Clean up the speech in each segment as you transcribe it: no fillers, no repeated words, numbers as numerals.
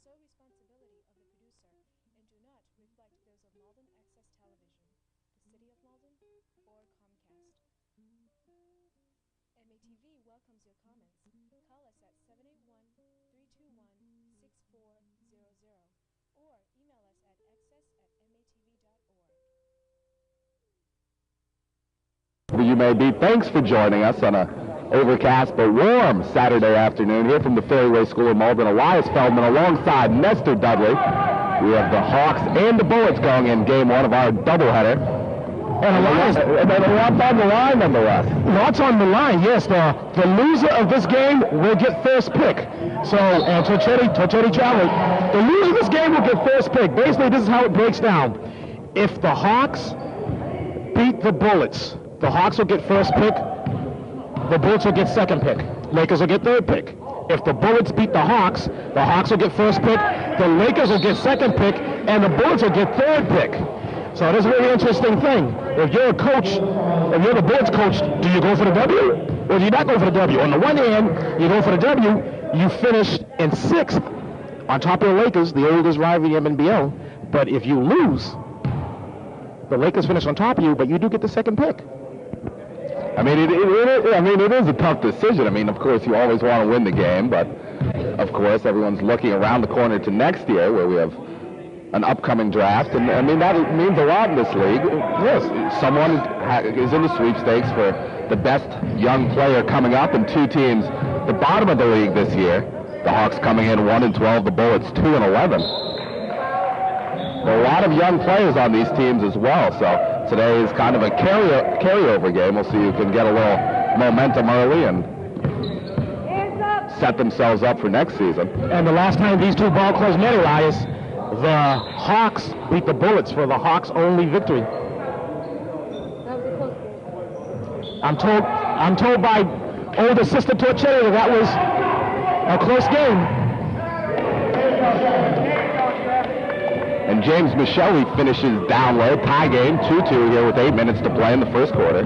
sole responsibility of the producer and do not reflect those of Malden Access Television, the City of Malden, or Comcast. MATV welcomes your comments. Call us at 781-321-6400 or email us at access@matv.org. You may be. Thanks for joining us on a overcast but warm Saturday afternoon here from the Fairway School of Malden. Elias Feldman alongside Nestor Dudley. We have the Hawks and the Bullets going in game one of our doubleheader. And Elias, lots on the line nonetheless. Lots on the line, yes. The loser of this game will get first pick. So, and Torchetti traveled. The loser of this game will get first pick. Basically, this is how it breaks down. If the Hawks beat the Bullets, the Hawks will get first pick. The Bullets will get second pick. Lakers will get third pick. If the Bullets beat the Hawks will get first pick. The Lakers will get second pick, and the Bullets will get third pick. So this is a very interesting thing. If you're a coach, if you're the Bullets coach, do you go for the W or do you not go for the W? On the one hand, you go for the W. You finished in 6th on top of the Lakers, the oldest rivalry in MNBL. But if you lose, the Lakers finish on top of you, but you do get the second pick. I mean, it is a tough decision. I mean, of course, you always want to win the game, but of course, everyone's looking around the corner to next year where we have an upcoming draft, and I mean, that means a lot in this league. Yes, someone is in the sweepstakes for the best young player coming up, and two teams, the bottom of the league this year, the Hawks coming in 1-12, the Bullets 2-11. There are a lot of young players on these teams as well, so today is kind of a carryover game. We'll see who can get a little momentum early and set themselves up for next season. And the last time these two ball clubs met, Elias, the Hawks beat the Bullets for the Hawks' only victory. That was a close game. I'm told by older sister Torchetti that was a close game. And James Michelli finishes down low, tie game, 2-2 here with 8 minutes to play in the first quarter.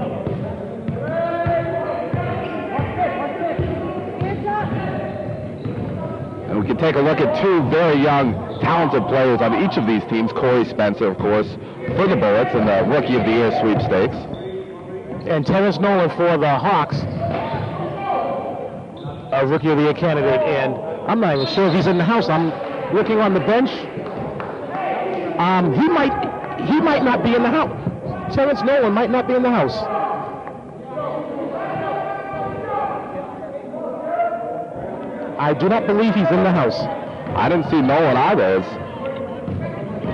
And we can take a look at two very young, talented players on each of these teams. Corey Spencer, of course, for the Bullets in the Rookie of the Year sweepstakes. And Terrence Nolan for the Hawks, a Rookie of the Year candidate. And I'm not even sure if he's in the house. I'm looking on the bench. He might not be in the house. Terrence Nolan might not be in the house. I do not believe he's in the house. I didn't see Nolan either.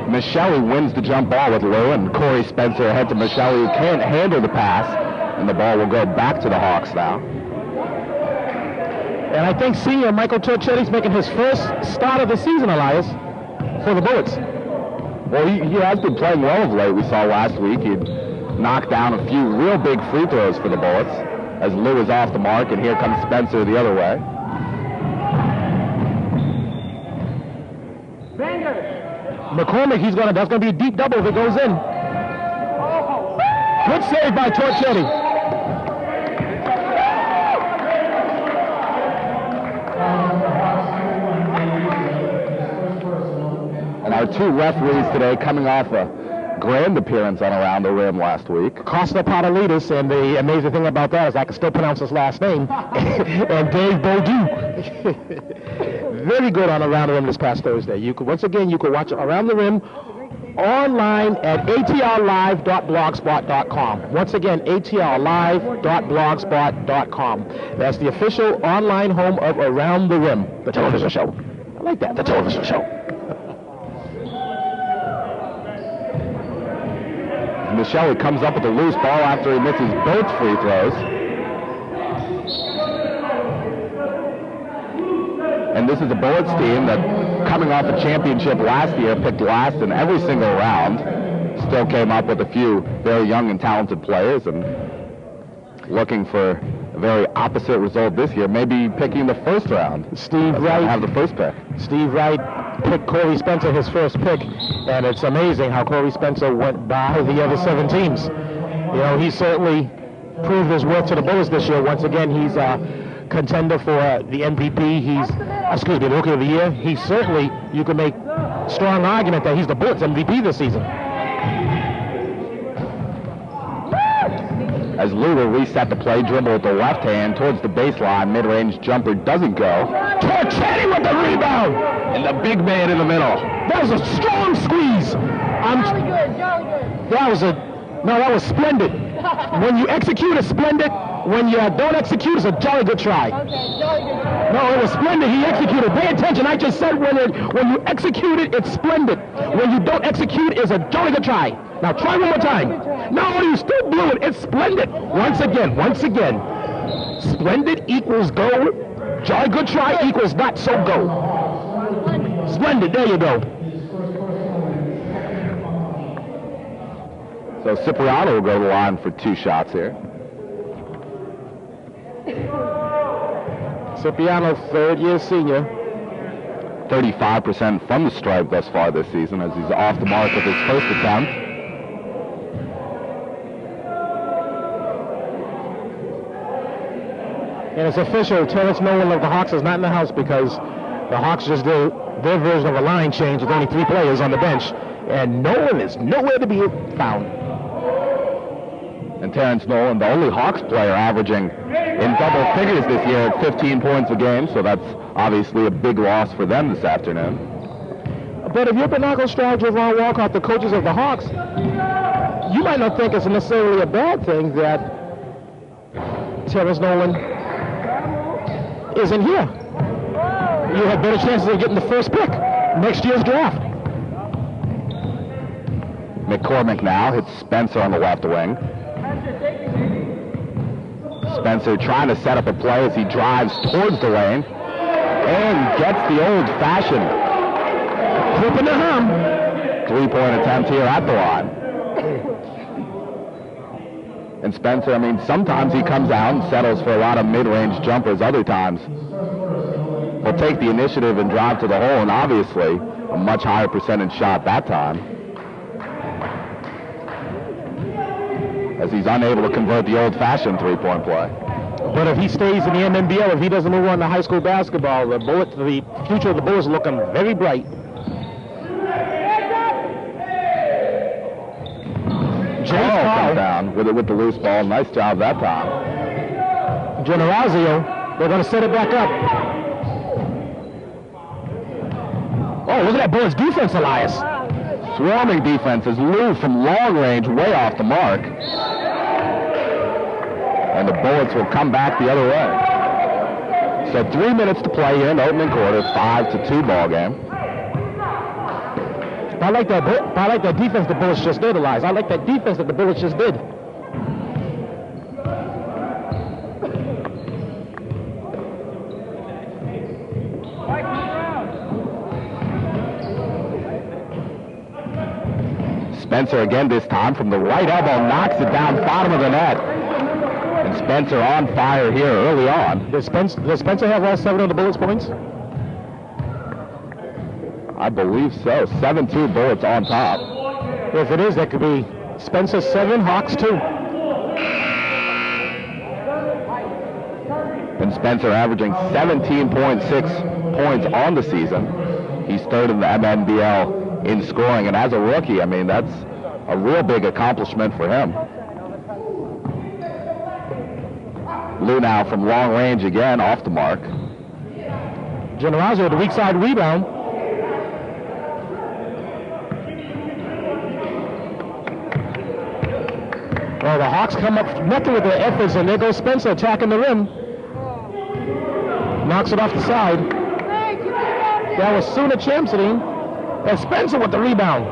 Michelli wins the jump ball with Lou, and Corey Spencer ahead to Michelli, who can't handle the pass, and the ball will go back to the Hawks now. And I think senior Michael Torchetti's making his first start of the season, Elias, for the Bullets. Well, he has been playing well of late. We saw last week he'd knocked down a few real big free throws for the Bullets as Lou is off the mark, and here comes Spencer the other way. McCormick, that's gonna be a deep double if it goes in. Good save by Torchetti. And our two referees today coming off a grand appearance on Around the Rim last week. Costa Patalides, and the amazing thing about that is I can still pronounce his last name, and Dave Beaudue. Very good on Around the Rim this past Thursday. You could watch Around the Rim online at atrlive.blogspot.com. Once again, atrlive.blogspot.com. That's the official online home of Around the Rim, the television show. I like that, the television show. Michelli comes up with a loose ball after he misses both free throws. And this is a Bullets team that, coming off a championship last year, picked last in every single round. Still came up with a few very young and talented players, and looking for a very opposite result this year, maybe picking the first round. Steve Wright have the first pick. Steve Wright picked Corey Spencer his first pick, and it's amazing how Corey Spencer went by the other 7 teams. You know, he certainly proved his worth to the Bullets this year. Once again, he's contender for the MVP. He's, excuse me, the Rookie of the Year. He's certainly, you can make strong argument that he's the Bullets MVP this season. As Lou will reset the play, dribble with the left hand towards the baseline. Mid-range jumper doesn't go. Torchetti with the rebound! And the big man in the middle. That was a strong squeeze. Jolly good, jolly good. That was splendid. When you execute, it's splendid. When you don't execute, it's a jolly good try. Okay, jolly good try. No, it was splendid. He executed. Pay attention. I just said when you execute it, it's splendid. When you don't execute, it's a jolly good try. Now try one more time. No, you still blew it. It's splendid. Once again. Splendid equals go. Jolly good try equals not so go. Splendid. There you go. So Cipriano will go to the line for 2 shots here. Cipriano, third-year senior. 35% from the stripe thus far this season as he's off the mark with his first attempt. And it's official, Terrence Nolan of the Hawks is not in the house because the Hawks just did their version of a line change with only 3 players on the bench, and Nolan is nowhere to be found. And Terrence Nolan, the only Hawks player averaging in double figures this year at 15 points a game, so that's obviously a big loss for them this afternoon. But if you're Bernardo Stroud, Ron Walcott, the coaches of the Hawks, you might not think it's necessarily a bad thing that Terrence Nolan isn't here. You have better chances of getting the first pick next year's draft. McCormick now hits Spencer on the left wing. Spencer trying to set up a play as he drives towards the lane and gets the old-fashioned Clipping the hum. 3-point attempt here at the line. And Spencer, I mean, sometimes he comes out and settles for a lot of mid-range jumpers. Other times he'll take the initiative and drive to the hole, and obviously a much higher percentage shot that time, as he's unable to convert the old-fashioned 3-point play. But if he stays in the MNBL, if he doesn't move on to high school basketball, the future of the Bulls is looking very bright. Comes down with the loose ball. Nice job that time. Generazio, they're going to set it back up. Oh, look at that Bullets defense, Elias. Swarming defense as Lou from long range, way off the mark. And the Bullets will come back the other way. So 3 minutes to play here in the opening quarter, 5-2 ball game. I like that defense the Bullets just did, Elias. I like that defense that the Bullets just did. Spencer again this time from the right elbow, knocks it down bottom of the net. And Spencer on fire here early on. Does Spencer have all 7 of the Bullets points? I believe so. 7-2 Bullets on top. If it is, that could be Spencer 7, Hawks 2. And Spencer averaging 17.6 points on the season. He's third in the MNBL in scoring. And as a rookie, I mean, that's a real big accomplishment for him. Lou now from long range again, off the mark. Generazio with the weak side rebound. Well, the Hawks come up nothing with their efforts, and there goes Spencer attacking the rim. Knocks it off the side. That was Suna Chamsity. And Spencer with the rebound.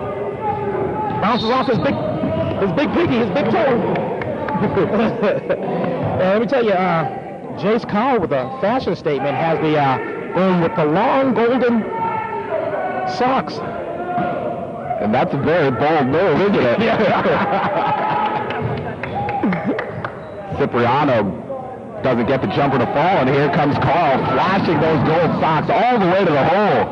Bounces off his big piggy, his big toe. And let me tell you, Jace Cowell with a fashion statement has the going with the long golden socks. And that's a very bold move, isn't it? Cipriano doesn't get the jumper to fall, and here comes Carl flashing those gold socks all the way to the hole.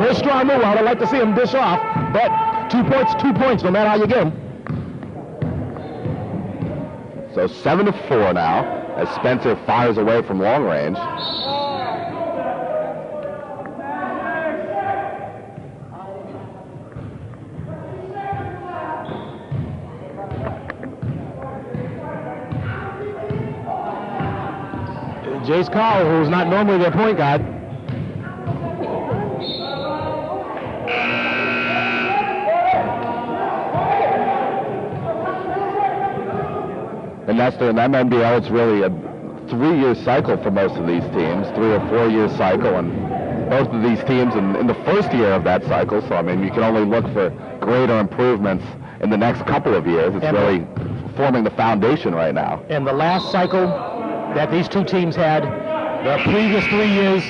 Very strong move. I would like to see him dish off, but 2 points, no matter how you get them. So 7-4 now as Spencer fires away from long range. Jace Carl, who's not normally their point guard. And Nestor, in MNBL, it's really a 3-year cycle for most of these teams, 3 or 4 year cycle, and both of these teams in the first year of that cycle. So I mean, you can only look for greater improvements in the next couple of years. It's really forming the foundation right now. And the last cycle that these two teams had, the previous 3 years,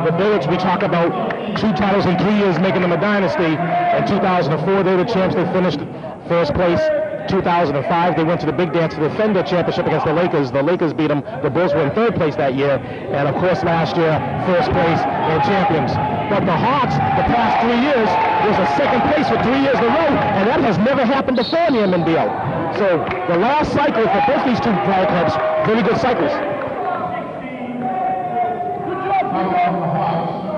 the Bullets, we talk about 2 titles in 3 years, making them a dynasty. In 2004, they were champs. They finished first place. 2005, they went to the Big Dance to defend their championship against the Lakers. The Lakers beat them. The Bulls were in 3rd place that year. And of course, last year, first place and champions. But the Hawks, the past 3 years, was a 2nd place for 3 years in a row, and that has never happened before in the MNBL. So the last cycle for both these two ball clubs, very good cycles.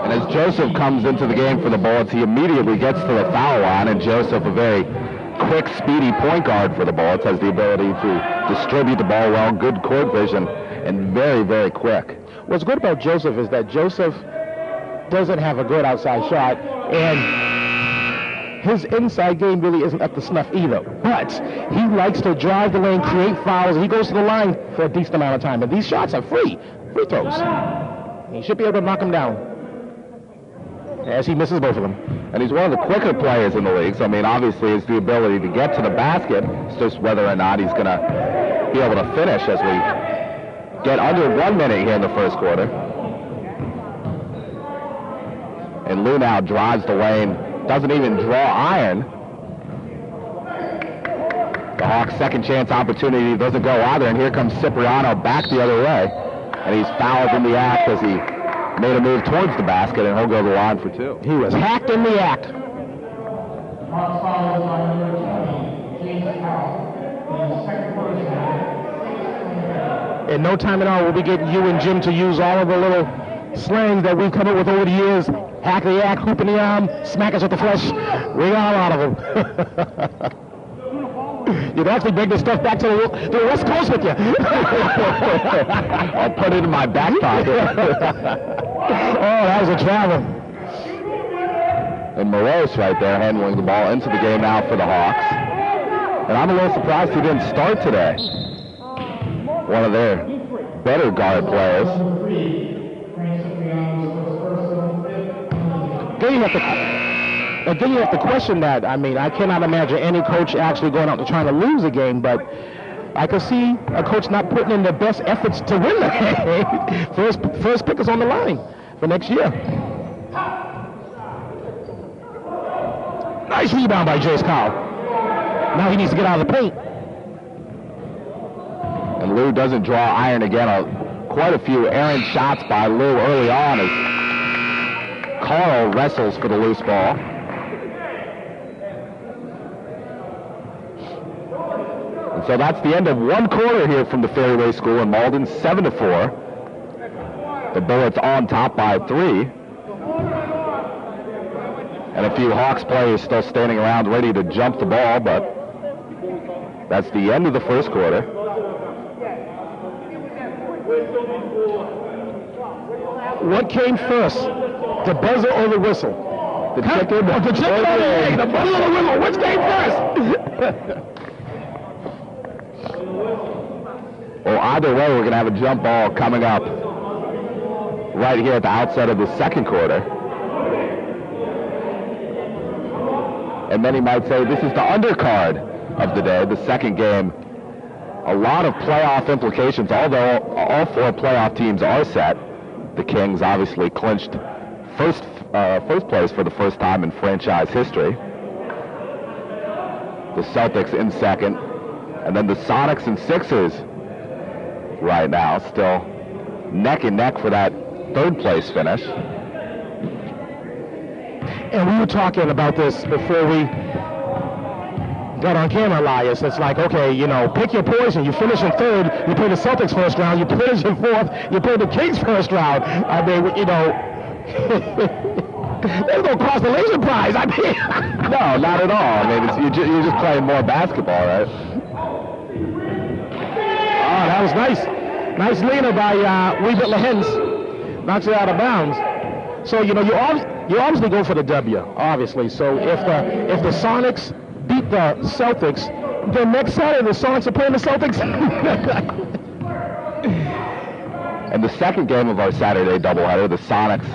And as Joseph comes into the game for the Bullets, he immediately gets to the foul line, and Joseph, a very quick, speedy point guard for the Bullets, has the ability to distribute the ball well, good court vision, and very, very quick. What's good about Joseph is that Joseph doesn't have a good outside shot, and his inside game really isn't up to snuff either. But he likes to drive the lane, create fouls. He goes to the line for a decent amount of time, and these shots are free throws. He should be able to knock them down, as he misses both of them. And he's one of the quicker players in the league, so I mean, obviously it's the ability to get to the basket. It's just whether or not he's going to be able to finish as we get under 1 minute here in the first quarter. And Lou now drives the lane, doesn't even draw iron. The Hawks' second chance opportunity doesn't go either, and here comes Cipriano back the other way. And he's fouled in the act as he made a move towards the basket, and he'll go to the line for 2. He was hacked in the act. In no time at all, we'll be getting you and Jim to use all of the little slangs that we've come up with over the years. Hack the act, hoop in the arm, smack us with the flesh. We got a lot of them. You'd actually bring this stuff back to the West Coast with you. I'll put it in my back pocket. Oh, that was a travel. And Morose right there handling the ball into the game now for the Hawks. And I'm a little surprised he didn't start today. One of their better guard players. Then you have to question that. I mean, I cannot imagine any coach actually going out to trying to lose a game, but I could see a coach not putting in their best efforts to win the game. First pick is on the line for next year. Nice rebound by Jace Kyle. Now he needs to get out of the paint. And Lou doesn't draw iron again. Quite a few errant shots by Lou early on as Carl wrestles for the loose ball. And so that's the end of 1 quarter here from the Fairway School in Malden, 7-4. The Bullets on top by 3. And a few Hawks players still standing around ready to jump the ball, but that's the end of the first quarter. What came first, the buzzer or the whistle? The chicken or the egg, the buzzer or the whistle, which came first? Well, either way, we're going to have a jump ball coming up right here at the outset of the second quarter. And many might say this is the undercard of the day, the second game. A lot of playoff implications, although all 4 playoff teams are set. The Kings obviously clinched first place for the first time in franchise history. The Celtics in second. And then the Sonics and Sixers right now still neck and neck for that 3rd place finish. And we were talking about this before we got on camera, Elias. It's like, okay, you know, pick your poison. You finish in third, you play the Celtics first round. You finish in fourth, you play the Kings first round. I mean, you know, there's no consolation prize. I mean, No, not at all. I mean, you're just playing more basketball, right? Oh, that was nice. Nice leaner by Weebit Lahens. Knocks it out of bounds. So, you know, you obviously go for the W, obviously. So if the Sonics beat the Celtics, then next Saturday the Sonics are playing the Celtics. And the second game of our Saturday doubleheader, the Sonics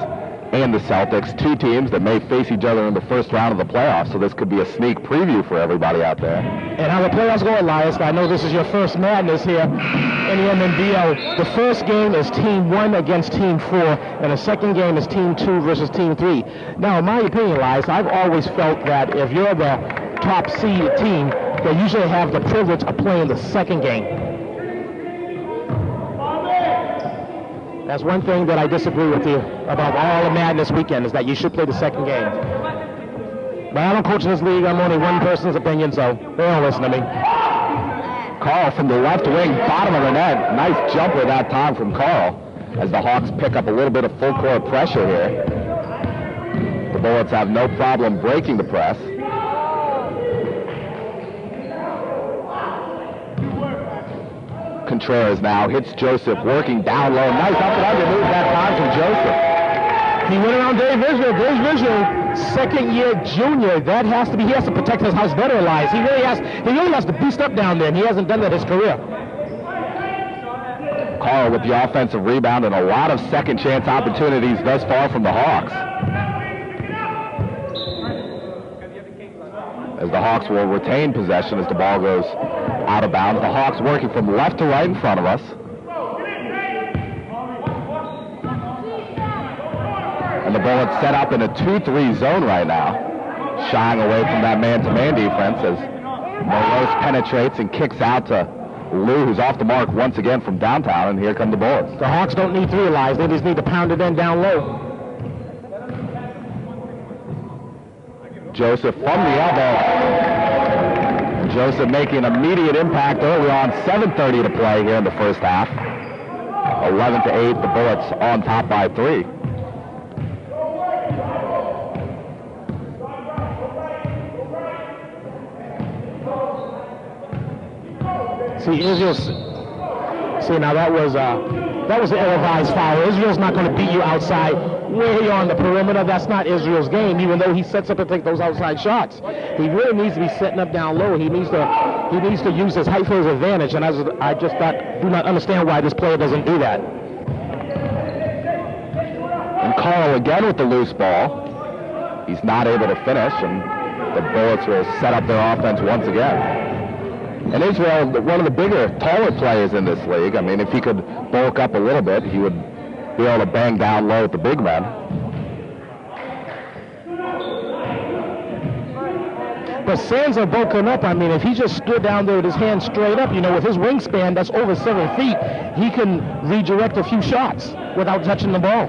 and the Celtics, two teams that may face each other in the first round of the playoffs, so this could be a sneak preview for everybody out there. And how the playoffs go, Elias, I know this is your first madness here in the MNBL. The first game is Team 1 against Team 4, and the second game is Team 2 versus Team 3. Now, in my opinion, Elias, I've always felt that if you're the top seeded team, they usually have the privilege of playing the second game. That's one thing that I disagree with you about all the madness weekend, is that you should play the second game. But I don't coach in this league. I'm only one person's opinion, so they don't listen to me. Carl from the left wing, bottom of the net. Nice jumper that time from Carl as the Hawks pick up a little bit of full court pressure here. The Bullets have no problem breaking the press. Contreras now hits Joseph, working down low. Nice up and under move that time from Joseph. He went around Dave Israel. Dave Israel, second-year junior. He has to protect his house better, Elias. He really has to beast up down there, and he hasn't done that his career. Carl with the offensive rebound and a lot of second chance opportunities thus far from the Hawks. As the Hawks will retain possession as the ball goes out of bounds. The Hawks working from left to right in front of us. And the Bullets set up in a 2-3 zone right now, shying away from that man-to-man defense as Morose penetrates and kicks out to Lou, who's off the mark once again from downtown, and here come the Bullets. The Hawks don't need three, Elias. They just need to pound it in down low. Joseph from the elbow. Joseph making an immediate impact early on. 7:30 to play here in the first half. 11-8, the Bullets on top by 3. See, now that was an ill-advised foul. Israel's not going to beat you outside way on the perimeter. That's not Israel's game, even though he sets up to take those outside shots. He really needs to be setting up down low. He needs to use his height for his advantage, and I just do not understand why this player doesn't do that. And Carl again with the loose ball. He's not able to finish, and the Bullets will set up their offense once again. And Israel, one of the bigger, taller players in this league. I mean, if he could bulk up a little bit, he would be able to bang down low at the big men. But Sands are bulking up. I mean, if he just stood down there with his hands straight up, you know, with his wingspan that's over 7 feet, he can redirect a few shots without touching the ball.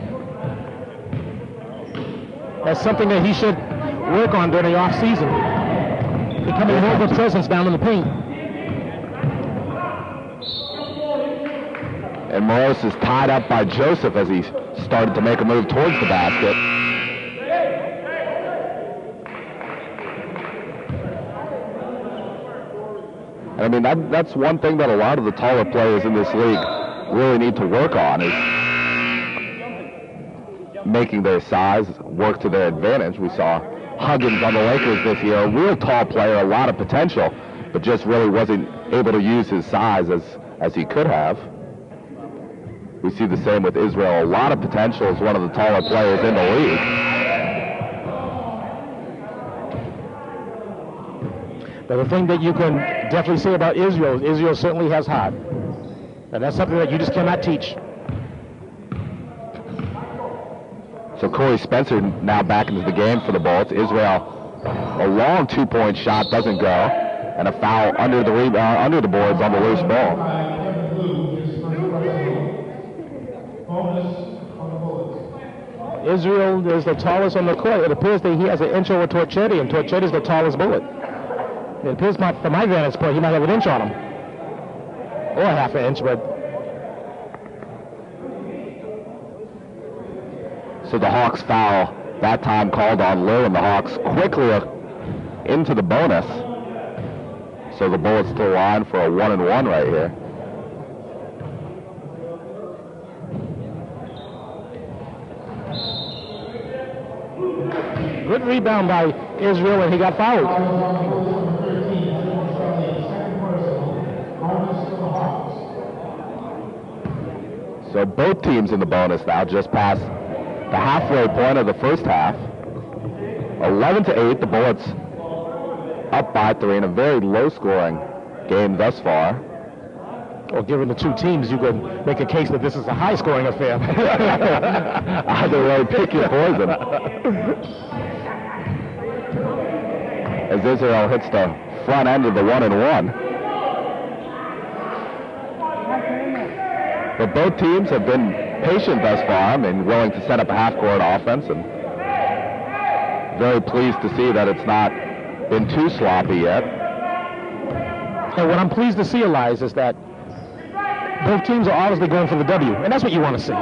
That's something that he should work on during the off-season. Becoming more of a presence down in the paint. And Morose is tied up by Joseph as he started to make a move towards the basket. And I mean, that's one thing that a lot of the taller players in this league really need to work on, is making their size work to their advantage. We saw Huggins on the Lakers this year, a real tall player, a lot of potential, but just really wasn't able to use his size as he could have. We see the same with Israel, a lot of potential as one of the taller players in the league. But the thing that you can definitely say about Israel is Israel certainly has heart. And that's something that you just cannot teach. So Corey Spencer now back into the game for the Bullets. Israel, a long two-point shot doesn't go, and a foul under the boards on the loose ball. Israel is the tallest on the court. It appears that he has an inch over Torchetti, and Torchetti is the tallest Bullet. It appears from my vantage point, he might have an inch on him. Or a half an inch, but... So the Hawks foul that time called on Lou, and the Hawks quickly into the bonus. So the Bullets to the line for a 1-and-1 right here. Good rebound by Israel, and he got fouled. So both teams in the bonus now, just past the halfway point of the first half. 11-8, the Bullets up by 3 in a very low-scoring game thus far. Well, given the two teams, you could make a case that this is a high-scoring affair. Either way, pick your poison. As Israel hits the front end of the 1-and-1. But both teams have been patient thus far and willing to set up a half-court offense, and very pleased to see that it's not been too sloppy yet. And what I'm pleased to see, Elias, is that both teams are obviously going for the W, and that's what you want to see.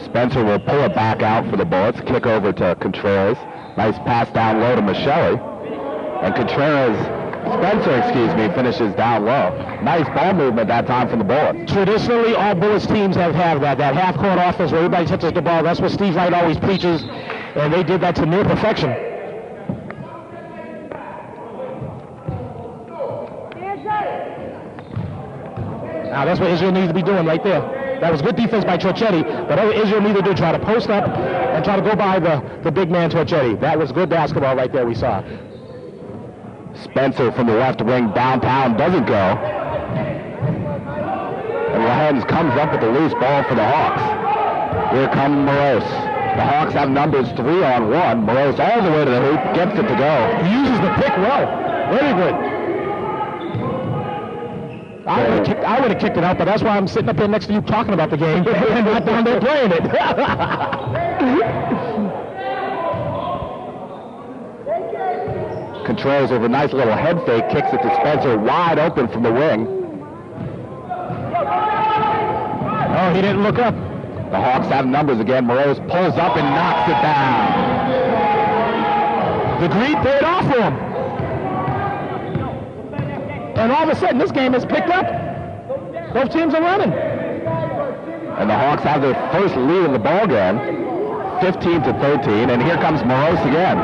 Spencer will pull it back out for the Bullets, kick over to Contreras. Nice pass down low to Michelli. And Spencer, finishes down low. Nice ball movement that time from the Bullets. Traditionally, all Bullets teams have that half-court offense where everybody touches the ball. That's what Steve Wright always preaches, and they did that to near perfection. Now, that's what Israel needs to be doing right there. That was good defense by Torchetti, but all Israel needed to do, try to post up and try to go by the big man Torchetti. That was good basketball right there we saw. Spencer from the left wing downtown doesn't go. And Lahens comes up with the loose ball for the Hawks. Here comes Morose. The Hawks have numbers 3-on-1. Morose all the way to the hoop, gets it to go. He uses the pick well. Very good. I would have kicked it out, but that's why I'm sitting up here next to you talking about the game and not down there playing it. Contreras with a nice little head fake, kicks it to Spencer, wide open from the wing. Oh, he didn't look up. The Hawks have numbers again. Morose pulls up and knocks it down. The greed paid off for him. And all of a sudden, this game is picked up. Both teams are running. And the Hawks have their first lead in the ball game, 15-13, and here comes Morose again.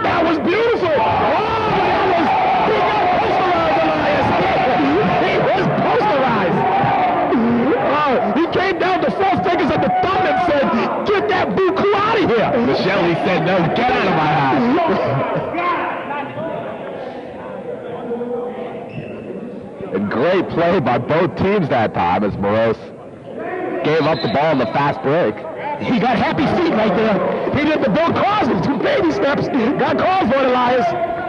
That was beautiful! Oh, he got posterized, Elias! He was posterized! Oh, he came down to 4 fingers at the thumb and said, get that buku out of here! Michelle said, no, get out of my house! A great play by both teams that time as Morose gave up the ball in the fast break. He got happy feet right there. He did the Bill Cosby, 2 baby steps. Got called for it, Elias.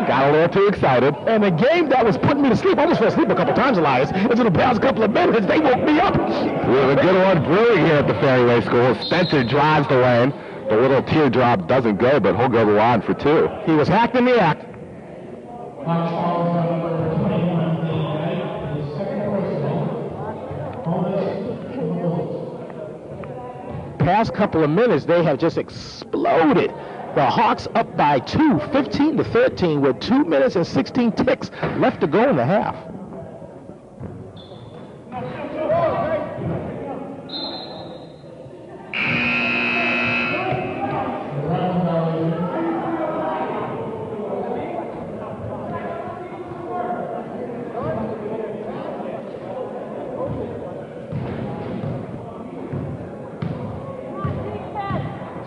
Got a little too excited. And the game that was putting me to sleep, I almost fell asleep a couple times, Elias. It's in the past couple of minutes. They woke me up. We have a good one brewing here at the Fairway School. Spencer drives the lane. The little teardrop doesn't go, but he'll go the line for 2. He was hacked in the act. Past couple of minutes, they have just exploded. The Hawks up by 2, 15-13, with 2 minutes and 16 ticks left to go in the half.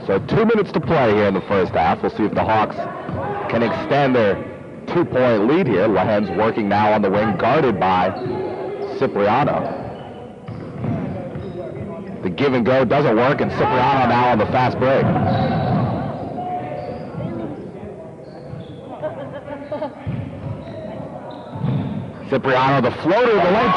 So 2 minutes to play here in the first half. We'll see if the Hawks can extend their 2-point lead here. Lahens working now on the wing, guarded by Cipriano. The give and go doesn't work, and Cipriano now on the fast break. Cipriano, the floater, the lane,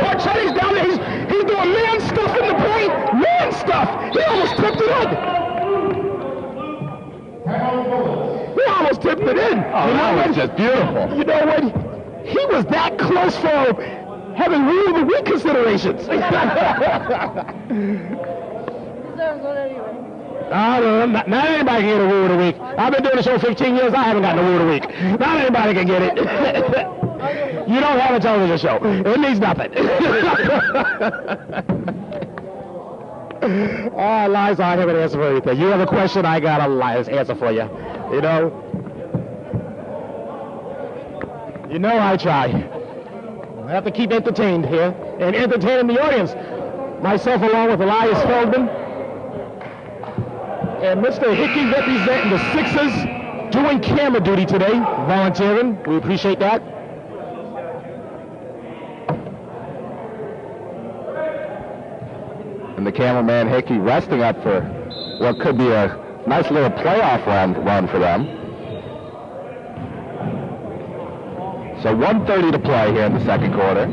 Torchetti's down there. He's doing man stuff in the paint. Man that stuff. He almost tipped it in. He almost tipped it in. Oh, that was just beautiful. You know what? He was that close for having rule of the week considerations. Deserves one anyway. I don't know. Not anybody can get a rule of the week. I've been doing the show 15 years. I haven't gotten a rule of the week. Not anybody can get it. You don't have a television show. It means nothing. Oh, Elias, I have an answer for everything. You have a question, I got a Elias answer for you. You know? You know I try. I have to keep entertained here and entertaining the audience. Myself along with Elias Feldman and Mr. Hickey representing the Sixers, doing camera duty today, volunteering. We appreciate that. And the cameraman Hickey resting up for what could be a nice little playoff run for them. So 1:30 to play here in the second quarter.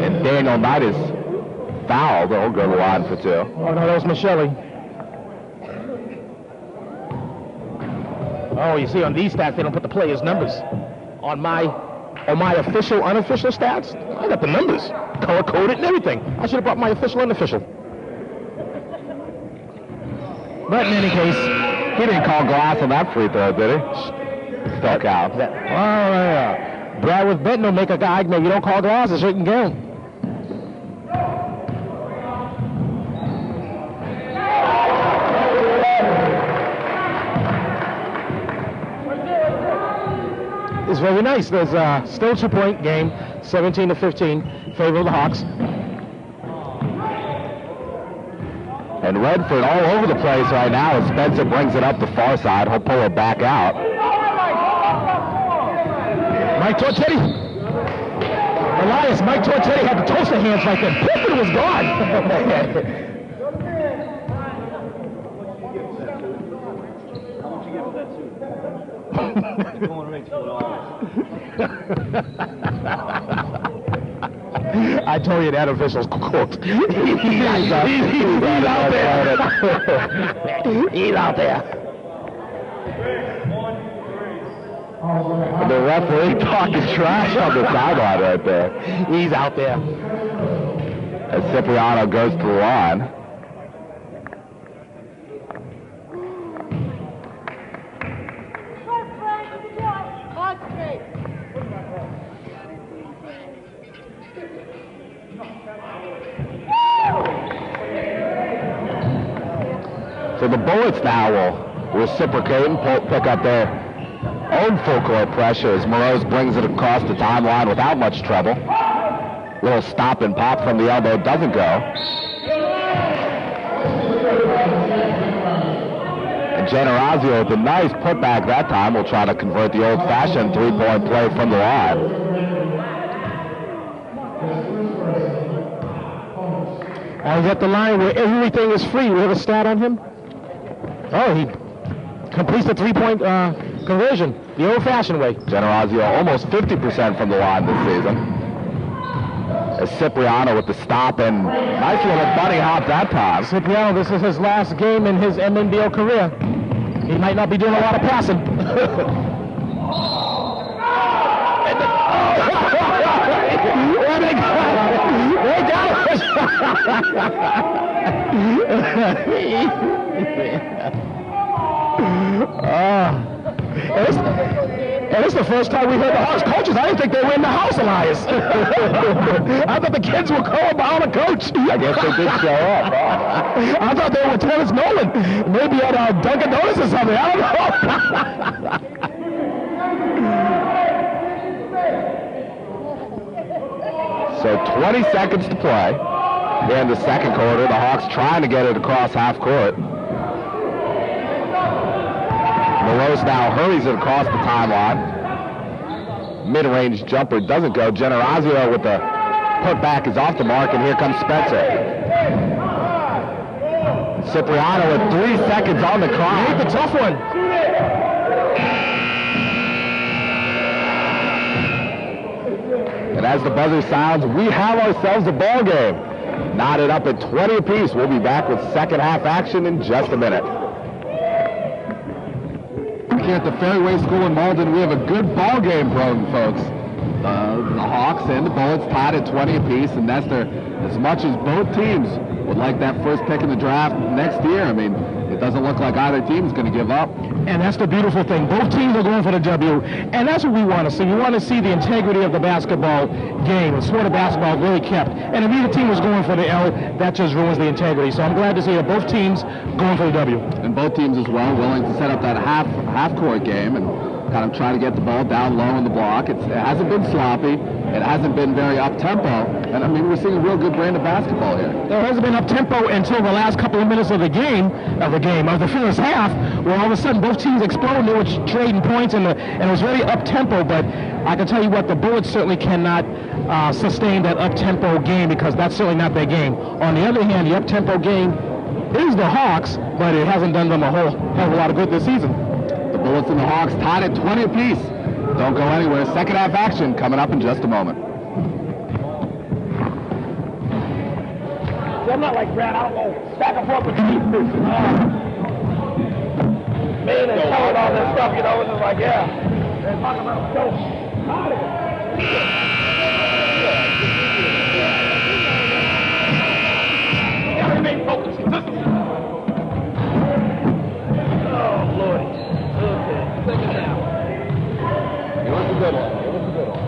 And Daniel Knight is fouled. He'll go to the line for 2. Oh, no, that was Michelli. Oh, you see, on these stats, they don't put the players' numbers. On my official, unofficial stats, I got the numbers, color-coded and everything. I should have brought my official, unofficial. But in any case, He didn't call glass on that free throw, did he? Still counts. oh, yeah. Brad with betting will make a guy, maybe you don't call glass, it's shouldn't go. It's very nice. There's still a 2-point game, 17-15, favor of the Hawks. And Redford all over the place right now as Spencer brings it up the far side. He'll pull it back out. Mike Torchetti. Elias, Mike Torchetti had the toaster hands right there. Poof, it was gone. I told you that official's cooked. He's out there. He's out there. The referee talking trash on the sideline right there. He's out there. As Cipriano goes to the line. So the Bullets now will reciprocate and pick up their own full court pressure as Morose brings it across the timeline without much trouble. Little stop and pop from the elbow doesn't go. And Generazio with a nice putback that time will try to convert the old-fashioned three-point play from the line. He's at the line where everything is free. We have a stat on him. Oh, he completes the three-point conversion the old-fashioned way. Generazio almost 50% from the line this season. As Cipriano with the stop and nice little bunny hop that time. Cipriano, this is his last game in his MNBL career. He might not be doing a lot of passing. And it's the first time we heard the Hawks coaches. I didn't think they were in the house, Elias. I thought the kids were calling behind the coach. I guess they did show up. I thought they were with Terrence Nolan. Maybe at Dunkin' Donuts or something. I don't know. So 20 seconds to play here in the second quarter. The Hawks trying to get it across half court. Morose now hurries it across the timeline. Mid-range jumper doesn't go. Generazio with the putback is off the mark, and here comes Spencer. Cipriano with 3 seconds on the clock. He hit the tough one. And as the buzzer sounds, we have ourselves a ball game. Knotted up at 20 apiece. We'll be back with second half action in just a minute. Here at the Fairway School in Malden, we have a good ball game, folks. The Hawks and the Bullets tied at 20 apiece, and Nestor, as much as both teams would like that first pick in the draft next year, I mean, it doesn't look like either team is going to give up. And that's the beautiful thing. Both teams are going for the W, and that's what we want to see. We want to see the integrity of the basketball game, the sport of basketball really kept. And if either team was going for the L, that just ruins the integrity. So I'm glad to see that both teams going for the W. And both teams as well willing to set up that half-court game and kind of try to get the ball down low in the block. It hasn't been sloppy. It hasn't been very up-tempo. And, I mean, we're seeing a real good brand of basketball here. There hasn't been up-tempo until the last couple of minutes of the first half, where all of a sudden both teams exploded. They were trading points, and it was very up-tempo. But I can tell you what, the Bullets certainly cannot sustain that up-tempo game, because that's certainly not their game. On the other hand, the up-tempo game is the Hawks, but it hasn't done them a whole hell of a lot of good this season. The Bullets and the Hawks tied at 20 apiece. Don't go anywhere. Second half action coming up in just a moment. I'm not like Brad. I don't go back and forth with these people. Man, and telling all this stuff, you know, it's just like, yeah. They're talking about so hard. You gotta remain focused. Oh, Lord. Okay, second half. It was a good one. It was a good one.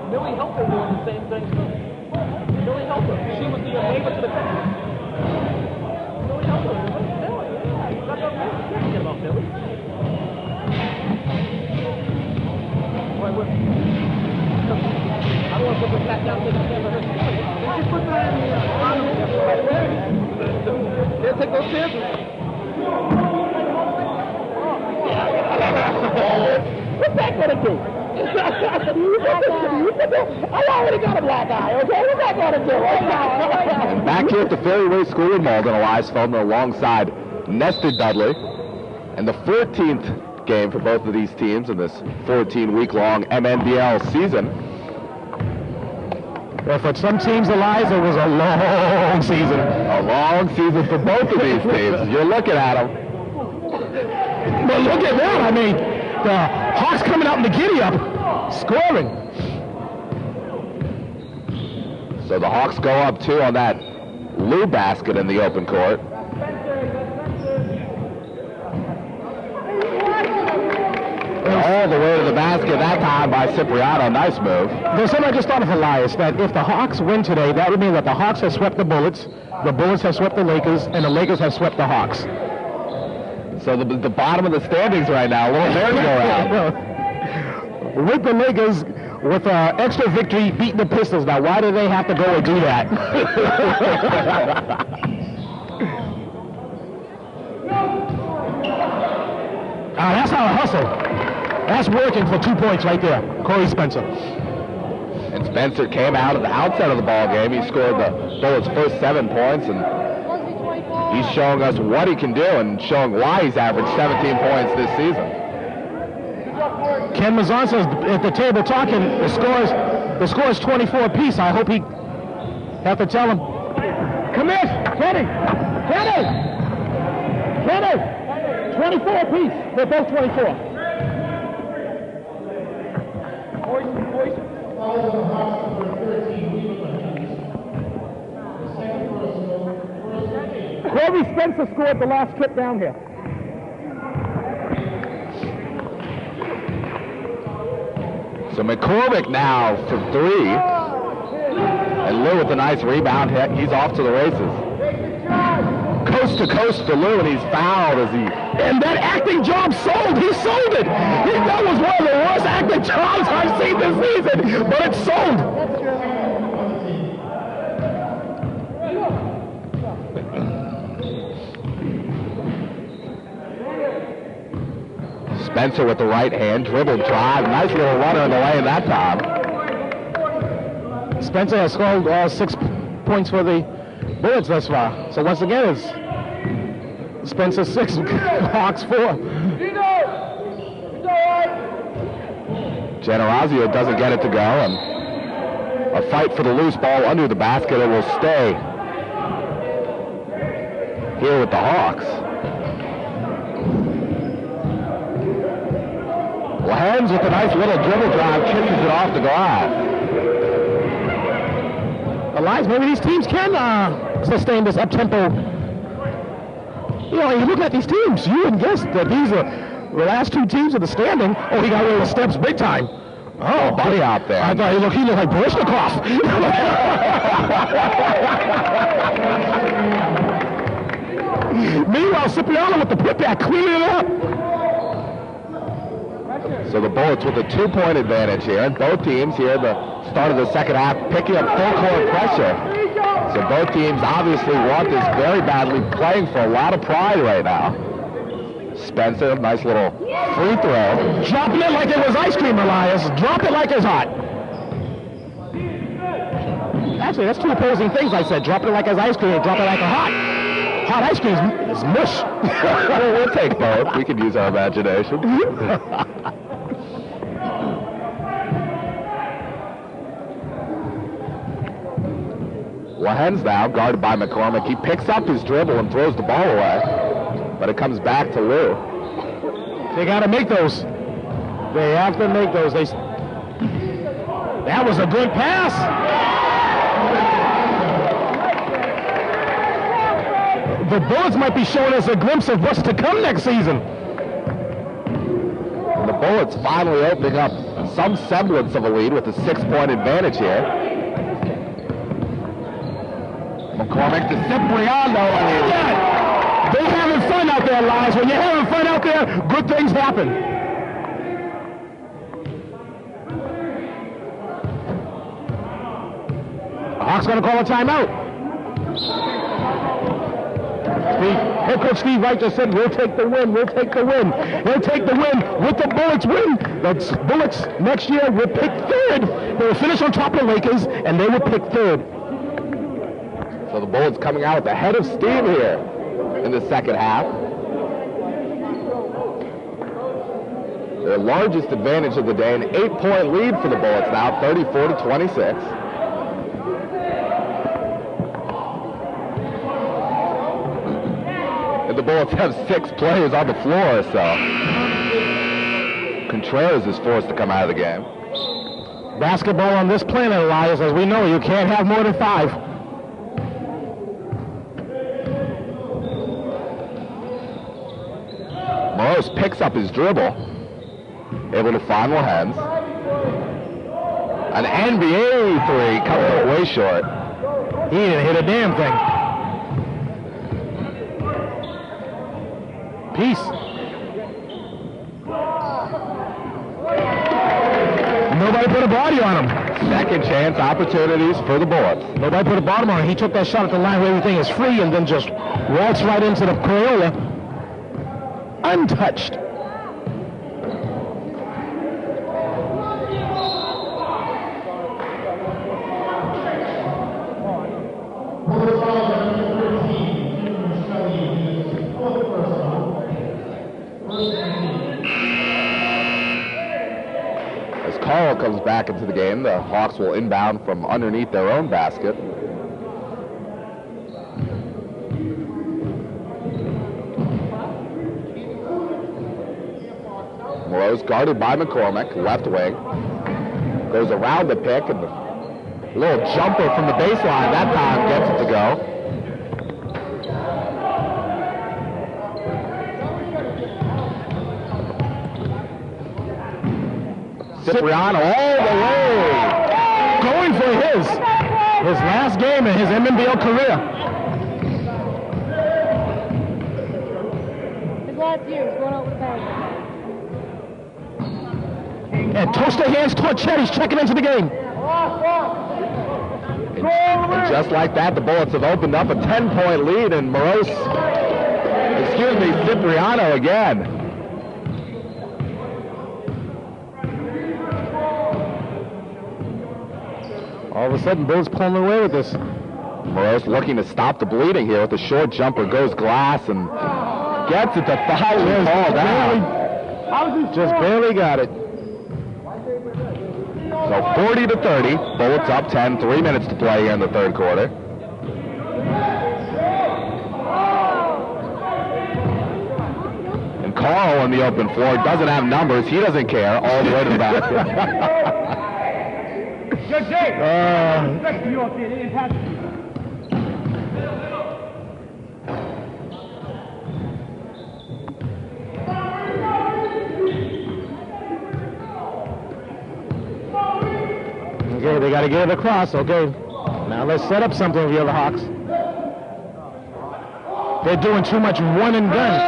Millie Helper doing the same thing too. Millie Helper, she was the neighbor to the country. Millie Helper, Millie, yeah, that's what I'm saying about Millie. I don't want to put the cat down to the camera. Did you put that in the take those chances. What's that gonna do? I already got a black eye, okay? What's that going to do? And back here at the Fairway School in Malden, Elias Feldman alongside Nestor Dudley. And the 14th game for both of these teams in this 14-week-long MNBL season. Well, for some teams, Elias, it was a long season. A long season for both of these teams. You're looking at them. But look at that. I mean, the Hawks coming out in the giddy-up, scoring. So the Hawks go up 2 on that Lou basket in the open court. All the way to the basket that time by Cipriano. Nice move. There's something I just thought of, Elias, that if the Hawks win today, that would mean that the Hawks have swept the Bullets have swept the Lakers, and the Lakers have swept the Hawks. So the bottom of the standings right now, a little merry-go-round. With the Lakers, with an extra victory, beating the Pistons. Now, why do they have to go and do that? That's how I hustle. That's working for 2 points right there. Corey Spencer. And Spencer came out at the outset of the ball game. He scored the Bullets' first 7 points, and he's showing us what he can do and showing why he's averaged 17 points this season. Ken Mazzon says at the table talking, the score is 24 apiece. I hope he have to tell him, come in, Kenny, 24 apiece. They're both 24. Corey Spencer scored the last trip down here. So McCormick now for 3. And Lou with a nice rebound hit. He's off to the races. Coast to coast for Lou, and he's fouled as he... And that acting job sold. He sold it. That was one of the worst acting jobs I've seen this season, but it sold. Spencer with the right hand, dribble, drive. Nice little runner in the lane that time. Spencer has scored 6 points for the Bullets thus far. So once again, it's Spencer 6, Hawks 4. Generazio doesn't get it to go, and a fight for the loose ball under the basket. It will stay here with the Hawks. Lehens with a nice little dribble drive, kisses it off the glass. Elias, maybe these teams can sustain this up-tempo. You know, you look at these teams, you would guess that these are the last 2 teams of the standing. Oh, he got rid of the steps big time. Oh, buddy out there. I thought he looked like Barishnikov. Meanwhile, Cipriano with the putback, cleaning it up. So the Bullets with a 2-point advantage here, and both teams here at the start of the second half picking up full court pressure. So both teams obviously want this very badly, playing for a lot of pride right now. Spencer, nice little free throw. Dropping it like it was ice cream, Elias. Drop it like it's hot. Actually, that's 2 opposing things I said. Drop it like it's ice cream and drop it like a hot. Hot ice cream is mush. Well, we'll take both. We can use our imagination. Lehens now, guarded by McCormick. He picks up his dribble and throws the ball away, but it comes back to Lou. They got to make those. They have to make those. That was a good pass. The Bullets might be showing us a glimpse of what's to come next season. And the Bullets finally opening up some semblance of a lead with a 6-point advantage here. McCormick to Cipriano. They're having fun out there, Elias. When you're having fun out there, good things happen. The Hawks going to call a timeout. Head coach Steve Wright just said, we'll take the win, we'll take the win. We'll take the win with the Bullets win. The Bullets next year will pick 3rd. They will finish on top of the Lakers, and they will pick 3rd. So the Bullets coming out with the head of steam here in the second half. Their largest advantage of the day, an 8-point lead for the Bullets now, 34-26. And the Bullets have 6 players on the floor, so Contreras is forced to come out of the game. Basketball on this planet, Elias, as we know, you can't have more than 5. Morose picks up his dribble, able to find Lehens. An NBA 3 coming up way short. He didn't hit a damn thing. Peace. Nobody put a body on him. Second chance opportunities for the Bullets. Nobody put a bottom on him. He took that shot at the line where everything is free and then just walks right into the Crayola. Untouched. As Carl comes back into the game, the Hawks will inbound from underneath their own basket. Morose guarded by McCormick, left wing. Goes around the pick, and a little jumper from the baseline that time gets it to go. Cipriano all the way. Going for his last game in his MNBL career. His last year, he's going out with power. And toaster hands Torchetti's checking into the game. And just like that, the Bullets have opened up a 10-point lead, and Cipriano again. All of a sudden, Bull's pulling away with this. Morose looking to stop the bleeding here with the short jumper, goes glass and gets it to foul and fall down. Just barely got it. So 40-30, Bullets up 10, 3 minutes to play here in the third quarter. And Carl on the open floor doesn't have numbers, he doesn't care, all the way to the basket. Okay, they got to get it across. Okay, now let's set up something with the other Hawks. They're doing too much one and done.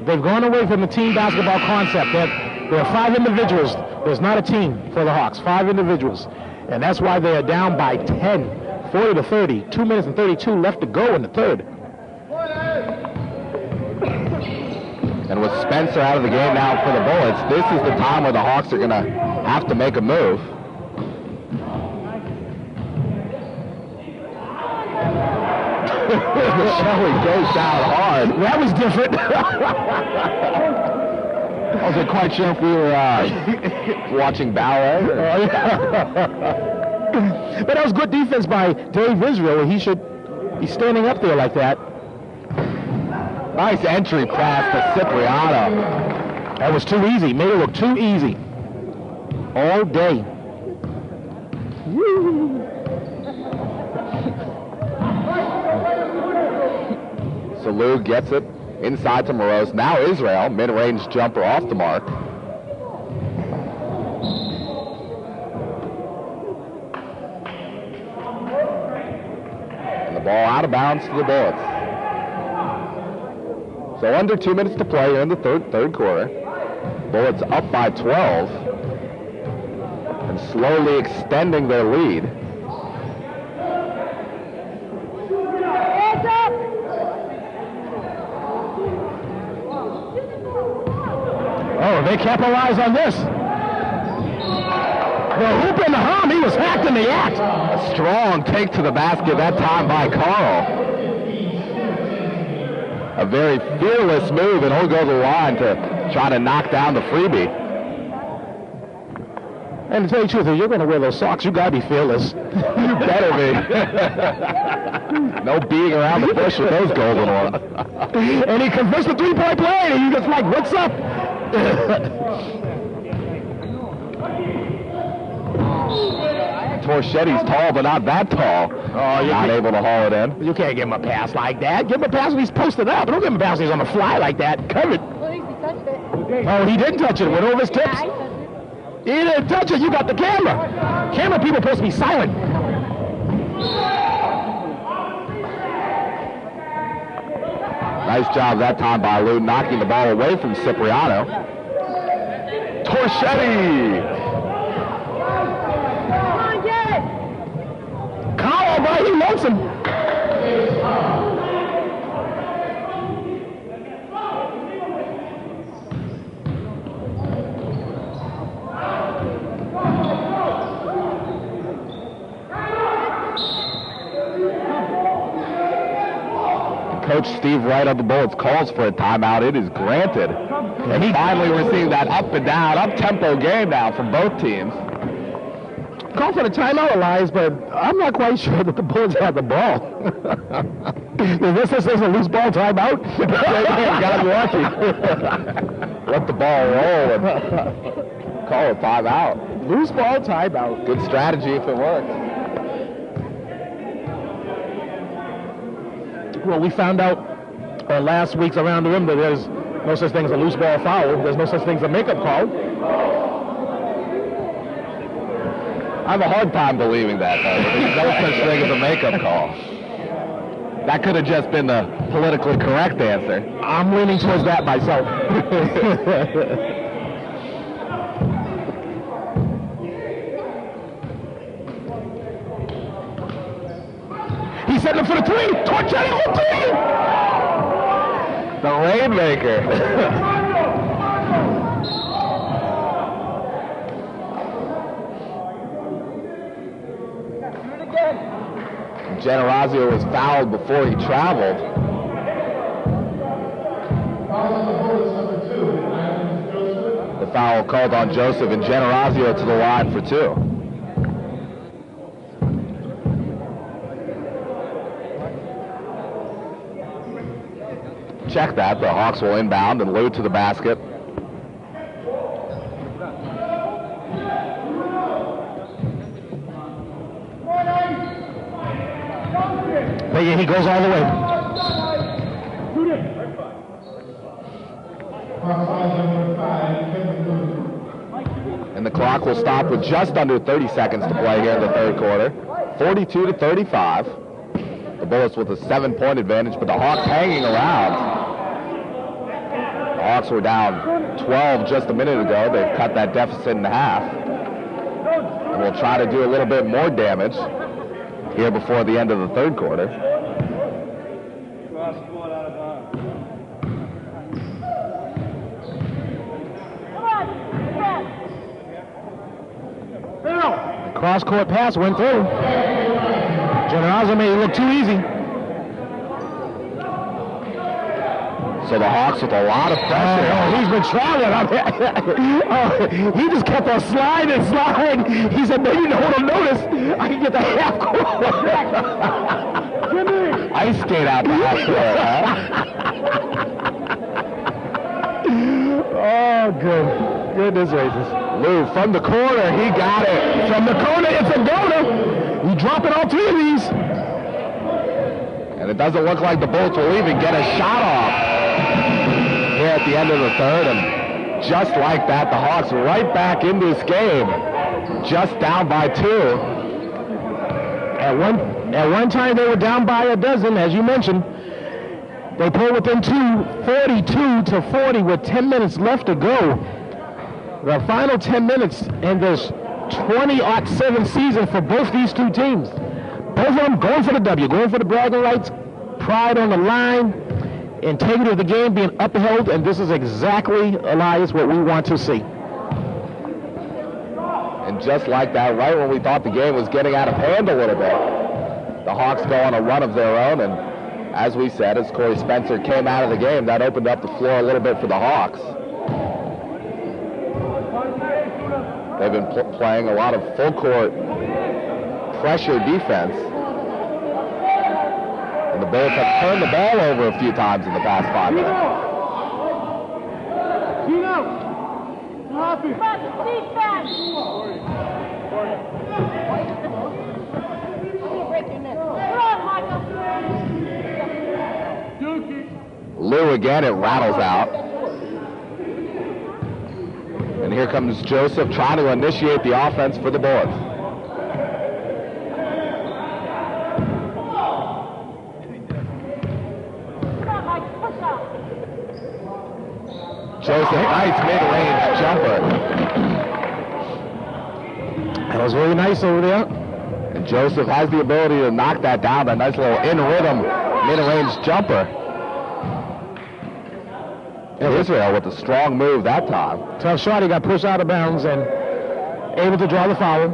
They've gone away from the team basketball concept. There are 5 individuals. There's not a team for the Hawks. 5 individuals, and that's why they are down by 10, 40-30. 2 minutes and 32 left to go in the third. And with Spencer out of the game now for the Bullets, this is the time where the Hawks are going to have to make a move. Shelley goes down hard. That was different. I wasn't quite sure if we were watching ballet. But that was good defense by Dave Israel. He's standing up there like that. Nice entry pass to Cipriano. That was too easy. Made it look too easy. All day. Salou gets it inside to Morose. Now Israel, mid-range jumper off the mark. And the ball out of bounds to the Bullets. So under 2 minutes to play here in the third quarter. Bullets up by 12 and slowly extending their lead. Oh, they capitalize on this. The hoop and the hum, he was hacked in the act. A strong take to the basket that time by Carl. A very fearless move, and he'll go to the line to try to knock down the freebie. And to tell you the truth, if you're going to wear those socks, you got to be fearless. You better be. No beating around the bush with those golden ones. And he converts the three-point play, and you just like, what's up? Torchetti's tall, but not that tall. Oh, not able to haul it in. You can't give him a pass like that. Give him a pass when he's posted up. Don't give him a pass when he's on the fly like that. Covered. Oh, he didn't touch it. It went over his tips. He didn't touch it. You got the camera. Camera people are supposed to be silent. Nice job that time by Lou, knocking the ball away from Cipriano. Torchetti! Kyle, boy, he loves him. Coach Steve Wright of the Bullets calls for a timeout. It is granted. And finally we're seeing that up and down, up-tempo game now from both teams. Call for the timeout, Elias, but I'm not quite sure that the Bullets had the ball. Is this a loose ball timeout? Gotta be lucky. Let the ball roll and call a timeout. Loose ball timeout. Good strategy if it works. Well, we found out last week's Around the Rim that there's no such thing as a loose ball foul. There's no such thing as a makeup call. I have a hard time believing that, though. There's no such thing as a makeup call. That could have just been the politically correct answer. I'm leaning towards that myself. He's setting up for the three. Torchetti for three. The Rainmaker. Generazio was fouled before he traveled. The foul called on Joseph, and Generazio to the line for 2. Check that. The Hawks will inbound and Lou to the basket. He goes all the way. And the clock will stop with just under 30 seconds to play here in the third quarter. 42-35. The Bullets with a 7-point advantage, but the Hawks hanging around. The Hawks were down 12 just a minute ago. They've cut that deficit in half. And we'll try to do a little bit more damage here before the end of the third quarter. Cross-court pass went through. Generazio made it look too easy. So the Hawks with a lot of pressure. He's been traveling. He just kept on sliding. He said, maybe no one will notice. I can get the half court. Ice skate out the half court, huh? Oh, good. Goodness gracious. Lou from the corner, he got it. From the corner, it's a goner. You dropping all 3 of these. And it doesn't look like the Bullets will even get a shot off here at the end of the third. And just like that, the Hawks right back in this game, just down by 2. At one time, they were down by a dozen, as you mentioned. They pulled within 2, 42-40 with 10 minutes left to go. The final 10 minutes in this 20-07 season for both these two teams. Both of them going for the W, going for the bragging rights, pride on the line, integrity of the game being upheld, and this is exactly, Elias, what we want to see. And just like that, right when we thought the game was getting out of hand a little bit, the Hawks go on a run of their own, and as we said, as Corey Spencer came out of the game, that opened up the floor a little bit for the Hawks. They've been playing a lot of full court pressure defense. And the Bullets have turned the ball over a few times in the past 5 minutes. Lou again, it rattles out. And here comes Joseph trying to initiate the offense for the Bullets. Joseph, nice mid-range jumper. That was really nice over there. And Joseph has the ability to knock that down, that nice little in-rhythm mid-range jumper. Israel with a strong move that time. Tough shot, he got pushed out of bounds and able to draw the foul.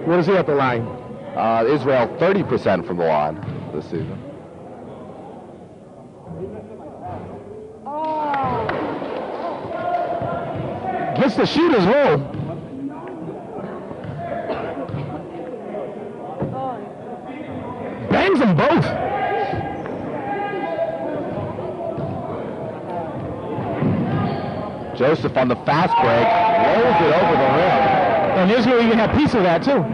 What is he at the line? Israel 30% from the line this season. Gets the shooter's roll. Bangs them both. Joseph on the fast break, rolls it over the rim. And Israel even had a piece of that too.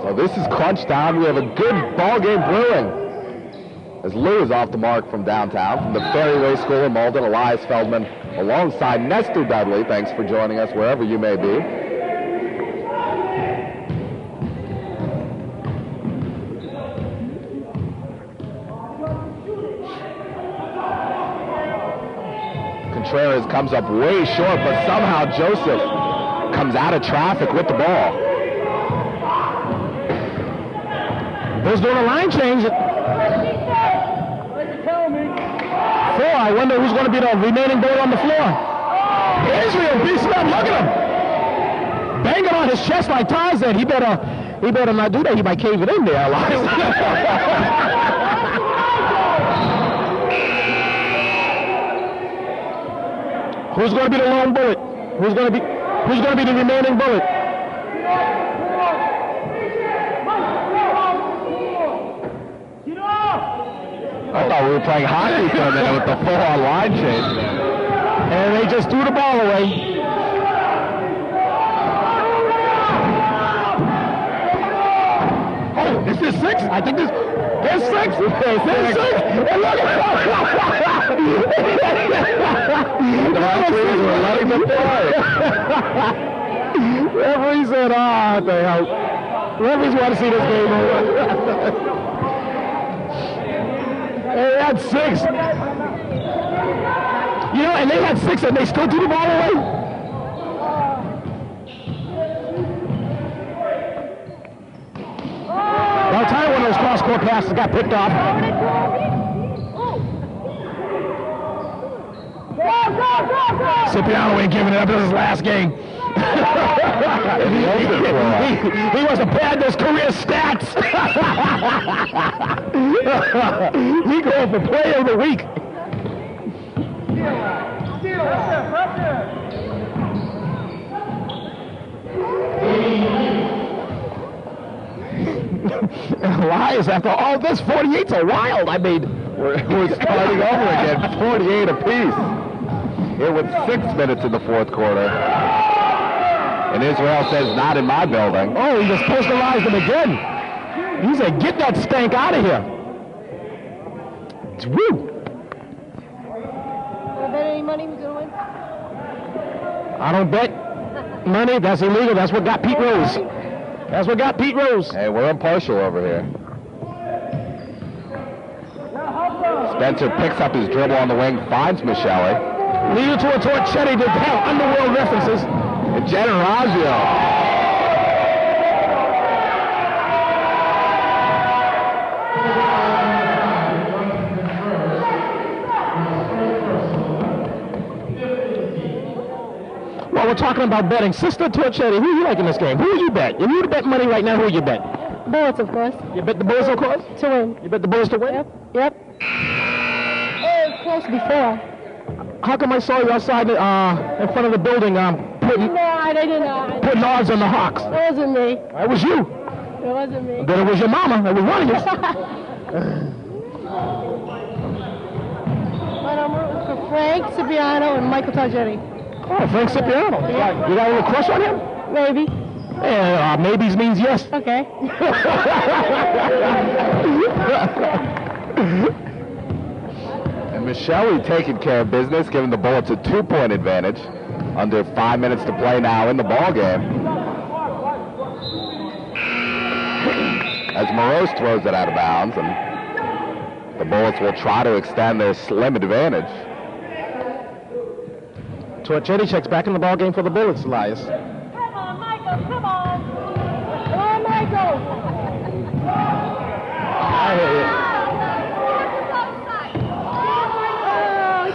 So this is crunch time. We have a good ball game brewing. As Lou is off the mark from downtown, from the Ferryway School in Malden, Elias Feldman alongside Nestor Dudley. Thanks for joining us wherever you may be. Contreras comes up way short, but somehow Joseph comes out of traffic with the ball. Who's doing a line change? 4. I wonder who's going to be the remaining ball on the floor. Israel beats him up. Look at him. Banging on his chest like Tarzan. He better not do that. He might cave it in there, Elias. Who's going to be the lone bullet? Who's going to be the remaining bullet? I thought we were playing hockey for a minute with the full-on line change there. And they just threw the ball away. Oh, is this 6? I think there's 6. There's 6. And look at The referees were letting them play. Referee said, what the hell? Referees want to see this game over. They had 6. You know, and they had 6 and they still threw the ball away. I'll tell you when those cross-court passes got picked off. Cipriano ain't giving it up. This is his last game. He wants to pad those career stats. He going for player of the week. Elias, after all this, 48's a wild. I mean, we're starting over again, 48 apiece. Here with 6 minutes in the fourth quarter. And Israel says, not in my building. Oh, he just posterized him again. He said, get that stank out of here. It's woo. Bet any money who's going to win? I don't bet money. That's illegal. That's what got Pete Rose. That's what got Pete Rose. Hey, we're impartial over here. Spencer picks up his dribble on the wing, finds Michelli. Lead to a Torchetti to hell. Underworld references. And Generazio. Well, we're talking about betting. Sister Torchetti, who you like in this game? Who would you bet? If you were to bet money right now, who would you bet? Bullets, of course. You bet the Bulls, of course? To win. You bet the Bulls to win? Yep. Oh, it was close before. How come I saw you outside in front of the building putting No, I did not. putting odds on the Hawks? It wasn't me. That was you. It wasn't me. Then it was your mama. It was one of you. But I'm rooting for Frank Cipriano and Michael Targetti. Oh, Frank Cipriano. Yeah. You got a little crush on him? Maybe. Yeah, maybes means yes. Okay. And Michelli taking care of business, giving the Bullets a 2-point advantage. Under 5 minutes to play now in the ball game. As Morose throws it out of bounds, and the Bullets will try to extend their slim advantage. Torchetti checks back in the ball game for the Bullets, Elias. Come on, Michael, come on. Come on, Michael.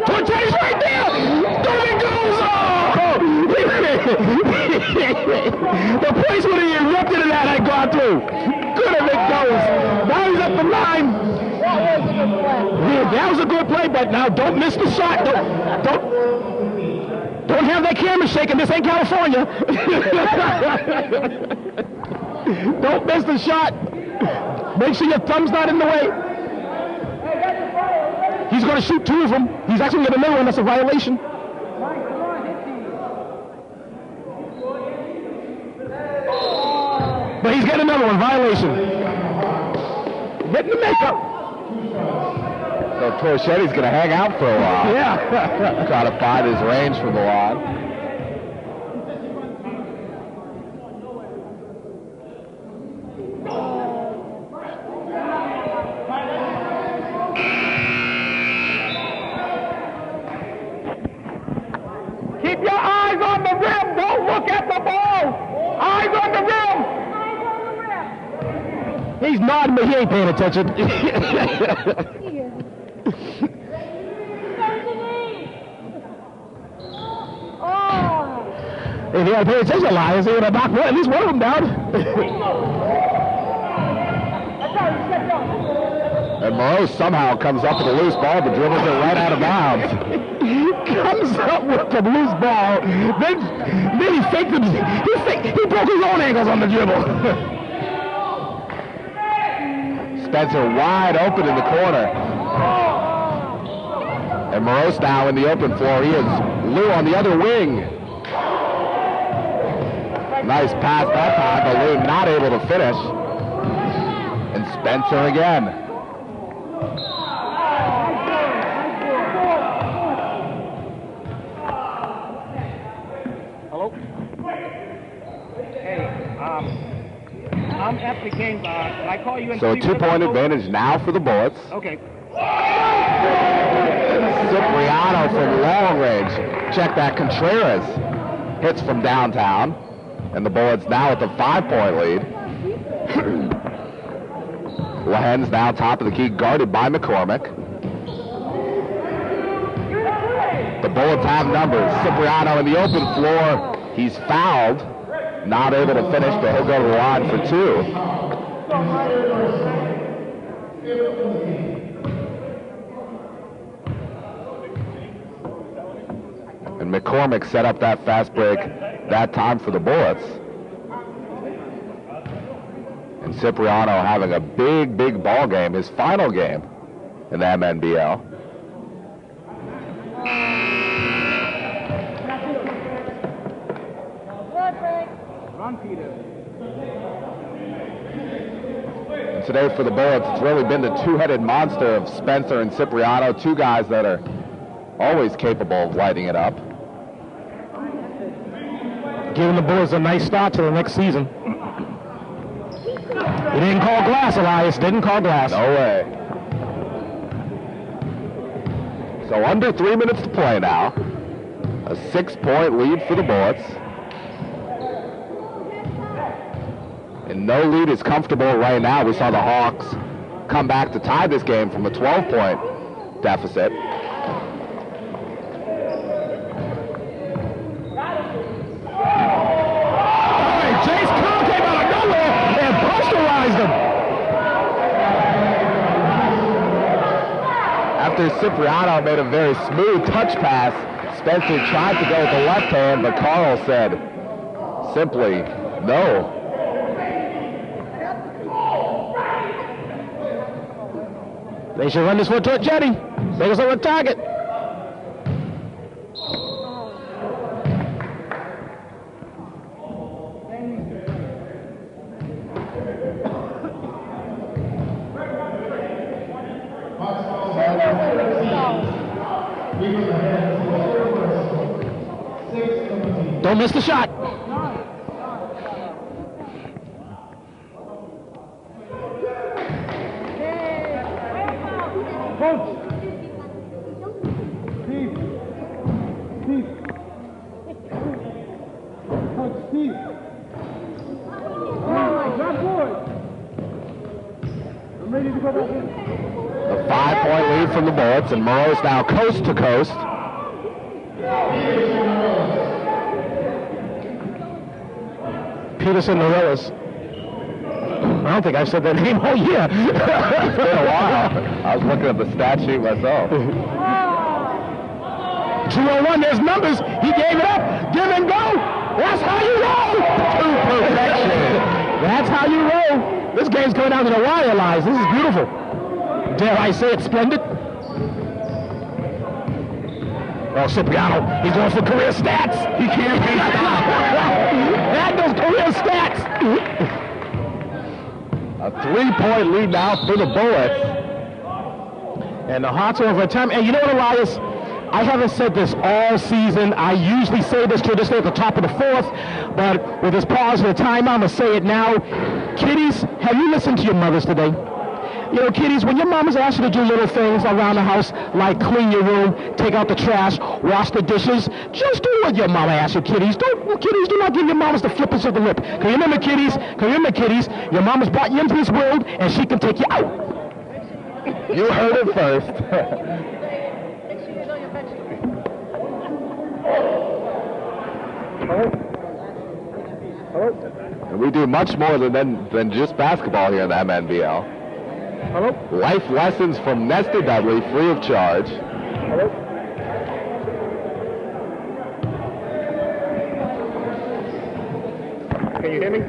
Torchetti's right there! There it goes! Oh! The place where he erupted in that had gone through. Good if it goes. Now he's up the 9. That was a good play, but now don't miss the shot. Don't have that camera shaking. This ain't California. Don't miss the shot. Make sure your thumb's not in the way. He's going to shoot 2 of them. He's actually going to get another one. That's a violation. But he's getting another one. Violation. Getting the makeup. So Torchetti's going to hang out for a while. Yeah. Try to find his range from the line. Keep your eyes on the rim. Don't look at the ball. Eyes on the rim. He's nodding, but he ain't paying attention. If you had to pay attention, Elias, he would have knocked at least one of them down. And Moreau somehow comes up with a loose ball, but dribbles it right out of bounds. Comes up with the loose ball. Then he faked him. He broke his own ankles on the dribble. Spencer wide open in the corner. And Morose now in the open floor. He is Lou on the other wing. Nice pass that time, but Lou not able to finish. And Spencer again. Hello? Hey, I'm at the game. Can I call you in? So a 2-point advantage now for the Bullets. Okay. Cipriano from long range. Check that. Contreras hits from downtown. And the Bullets now with a 5-point lead. Lahen's now top of the key, guarded by McCormick. The Bullets have numbers. Cipriano in the open floor. He's fouled. Not able to finish, but he'll go to the line for 2. And McCormick set up that fast break that time for the Bullets. And Cipriano having a big ball game, his final game in the MNBL. And today for the Bullets, it's really been the two-headed monster of Spencer and Cipriano, two guys that are always capable of lighting it up. Giving the Bullets a nice start to the next season. He didn't call glass, Elias. Didn't call glass. No way. So under 3 minutes to play now. A 6-point lead for the Bullets. And no lead is comfortable right now. We saw the Hawks come back to tie this game from a 12-point deficit. After Cipriano made a very smooth touch pass, Spencer tried to go with the left hand, but Carl said simply no. They should run this for Torchetti. Make us on the target. Don't miss the shot. The 5-point lead from the Bullets, and Morrow's now coast to coast. Peterson Norellis. I don't think I've said that name all year. It's been a while. I was looking at the stat sheet myself. 201, there's numbers. He gave it up. Give and go. That's how you roll. To perfection. That's how you roll. This game's coming down to the wire, Lies. This is beautiful. Dare I say it's splendid? Oh, Cipriano, he's going for career stats. He can't be stopped. Add those career stats. A 3-point lead now for the Bullets. And the Hawks are over time. And you know what, Elias? I haven't said this all season. I usually say this traditionally at the top of the 4th, but with this pause for the time, I'm going to say it now. Kiddies, have you listened to your mothers today? You know, kiddies, when your mamas ask you to do little things around the house, like clean your room, take out the trash, wash the dishes, just do what your mama asks you, kiddies. Kiddies, do not give your mamas the flippers of the lip. Because remember, kiddies, your mama's brought you into this world, and she can take you out. You heard it first. And we do much more than just basketball here in the MNBL. Hello? Life lessons from Nestor Dudley, free of charge. Hello? Can you hear me?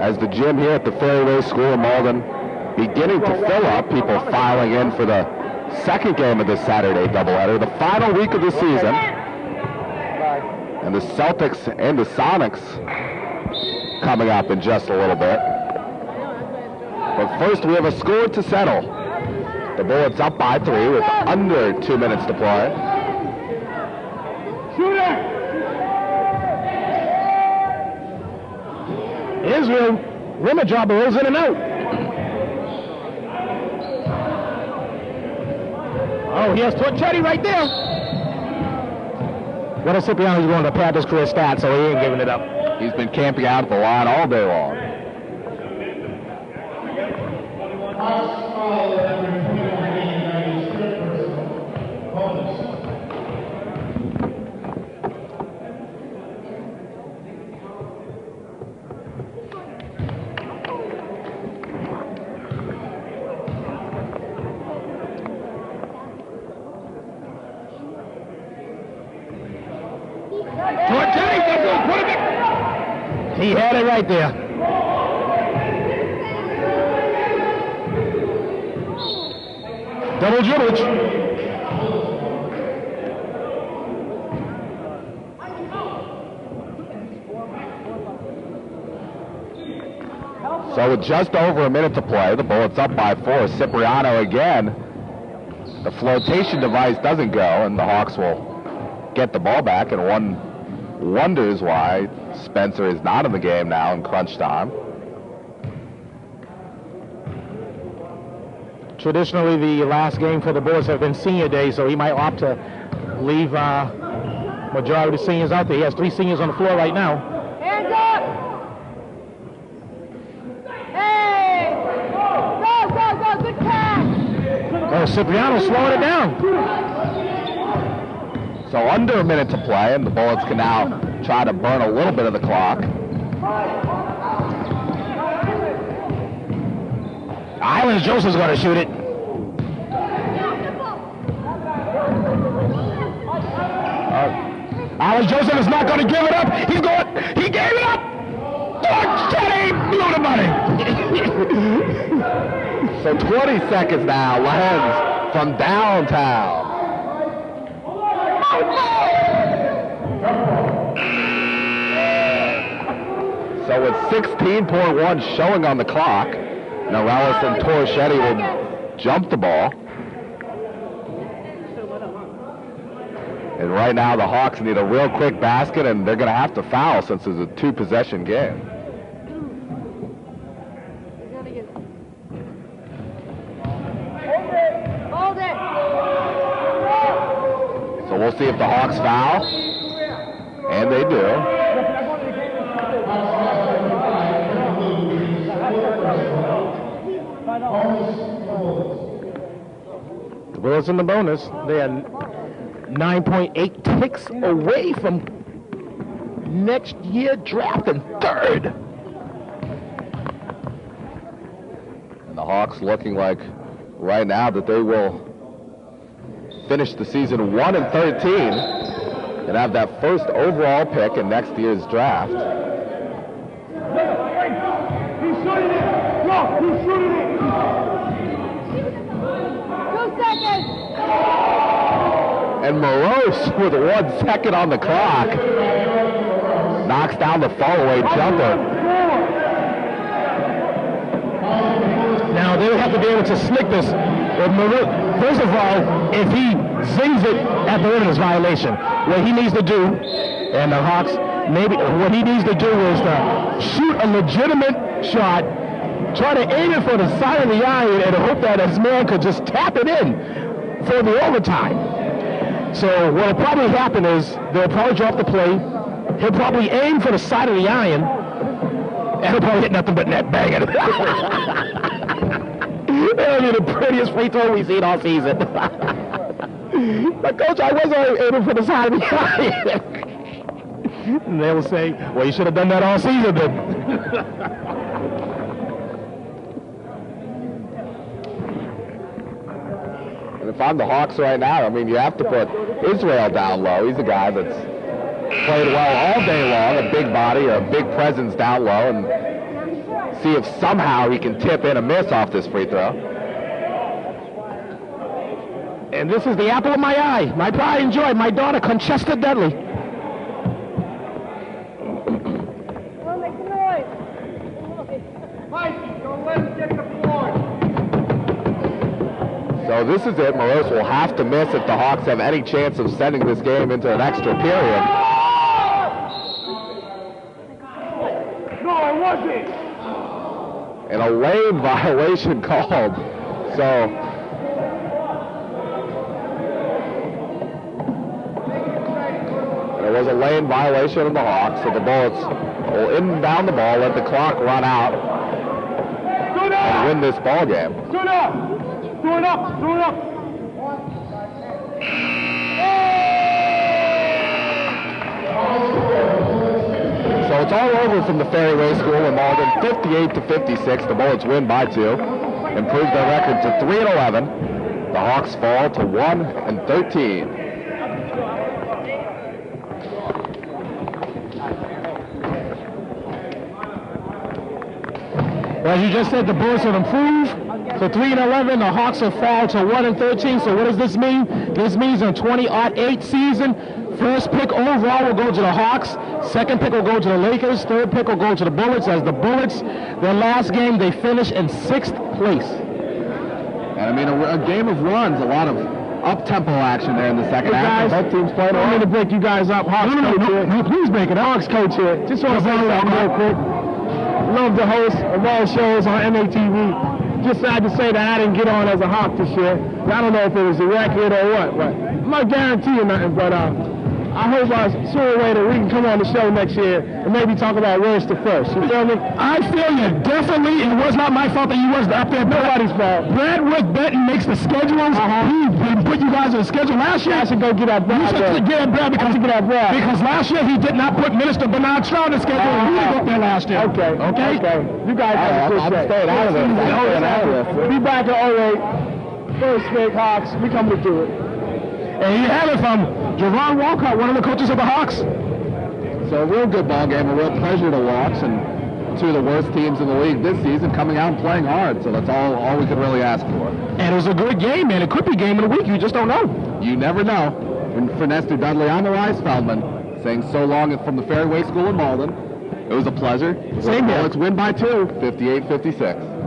As the gym here at the Fairway School in Malden beginning to fill up, people filing in for the second game of this Saturday doubleheader, the final week of the season. And the Celtics and the Sonics coming up in just a little bit. But first we have a score to settle. The Bullets up by 3 with under 2 minutes to play. Israel, rimmer job rolls in and out. Oh, here's Torchetti right there. What a Cipriano's going to pad his career stats, so he ain't giving it up. He's been camping out at the line all day long. He had it right there. Double dribblage. So with just over a minute to play, the Bullets up by 4. Cipriano again. The flotation device doesn't go, and the Hawks will get the ball back, and one wonders why Spencer is not in the game now in crunch time. Traditionally, the last game for the Bullets have been senior day, so he might opt to leave majority of the seniors out there. He has 3 seniors on the floor right now. Hands up! Hey! Go! Good pass! Oh, Cipriano slowing it down. So under a minute to play, and the Bullets can now try to burn a little bit of the clock. Islands Joseph's going to shoot it. Islands Joseph is not going to give it up. He gave it up. Torchetti blew the money. So 20 seconds now, Lens from downtown. So with 16.1 showing on the clock, Norellis and Torchetti will jump the ball. And right now the Hawks need a real quick basket, and they're going to have to foul since it's a 2-possession game. Hold it! So we'll see if the Hawks foul. And they do. The Bullets in the bonus. They are 9.8 ticks away from next year drafting 3rd. And the Hawks looking like right now that they will finish the season 1-13 and have that first overall pick in next year's draft. He's shooting it! Go! He's shooting it! 2 seconds! And Morose with 1 second on the clock knocks down the fall-away jumper. Now they would have to be able to slick this. First of all, if he zings it at the rim, it's violation. What he needs to do, and the Hawks, maybe what he needs to do is to shoot a legitimate shot, try to aim it for the side of the iron, and hope that his man could just tap it in for the overtime. So what will probably happen is they'll probably drop the play. He'll probably aim for the side of the iron, and he'll probably hit nothing but net, bang it. That'll be the prettiest free throw we've seen all season. But Coach, I was aiming for the side of the iron. And they will say, well, you should have done that all season then. And if I'm the Hawks right now, I mean, you have to put Israel down low. He's a guy that's played well all day long, a big body, a big presence down low, and see if somehow he can tip in a miss off this free throw. And this is the apple of my eye. My pride and joy. My daughter, Conchester Dudley. Well, make some noise. Mikey, don't let him get the floor. So this is it. Morose will have to miss if the Hawks have any chance of sending this game into an extra period. No, it wasn't. And a lane violation called. So there was a lane violation of the Hawks, so the Bullets will inbound the ball, let the clock run out, and win this ball game. Do it up. Do it up. Do it up. So it's all over from the Ferryway School in Malden, 58-56. The Bullets win by 2, improve their record to 3-11. The Hawks fall to 1-13. As you just said, the Bullets have improved. So 3-11, the Hawks have fallen to 1-13. So what does this mean? This means in 2008 season, first pick overall will go to the Hawks. Second pick will go to the Lakers. Third pick will go to the Bullets. As the Bullets, their last game, they finished in 6th place. And I mean, a game of runs, a lot of up-tempo action there in the second half. Both teams played I don't mean to break you guys up. Hawks coach here. No, please break it up. Hawks coach here. Just want to say something real quick. Love the host of all shows on MATV. Just sad to say that I didn't get on as a Hawk this year. I don't know if it was a record or what, but I'm not guaranteeing nothing. But I hope sooner or later we can come on the show next year and maybe talk about worst to first. You feel me? I feel you. Definitely. It was not my fault that you wasn't up there. Nobody's fault. Bradwick Benton makes the schedules. He put you guys on the schedule last year. I should go get that Brad. You should get that Brad because last year he did not put Minister Bernard Shaw on the schedule. He didn't go up there last year. Okay. You guys have a good day. Staying out of this. Be back in 08. First pick Hawks. We coming to do it. And you have it from Javon Walcott, one of the coaches of the Hawks. So a real good ball game, a real pleasure to watch, and two of the worst teams in the league this season coming out and playing hard. So that's all we could really ask for. And it was a good game, man. It could be game of the week. You just don't know. You never know. And for Nestor Dudley, I'm Elias Feldman, saying so long from the Fairway School in Malden. It was a pleasure. Same here. Let's win by 2, 58-56.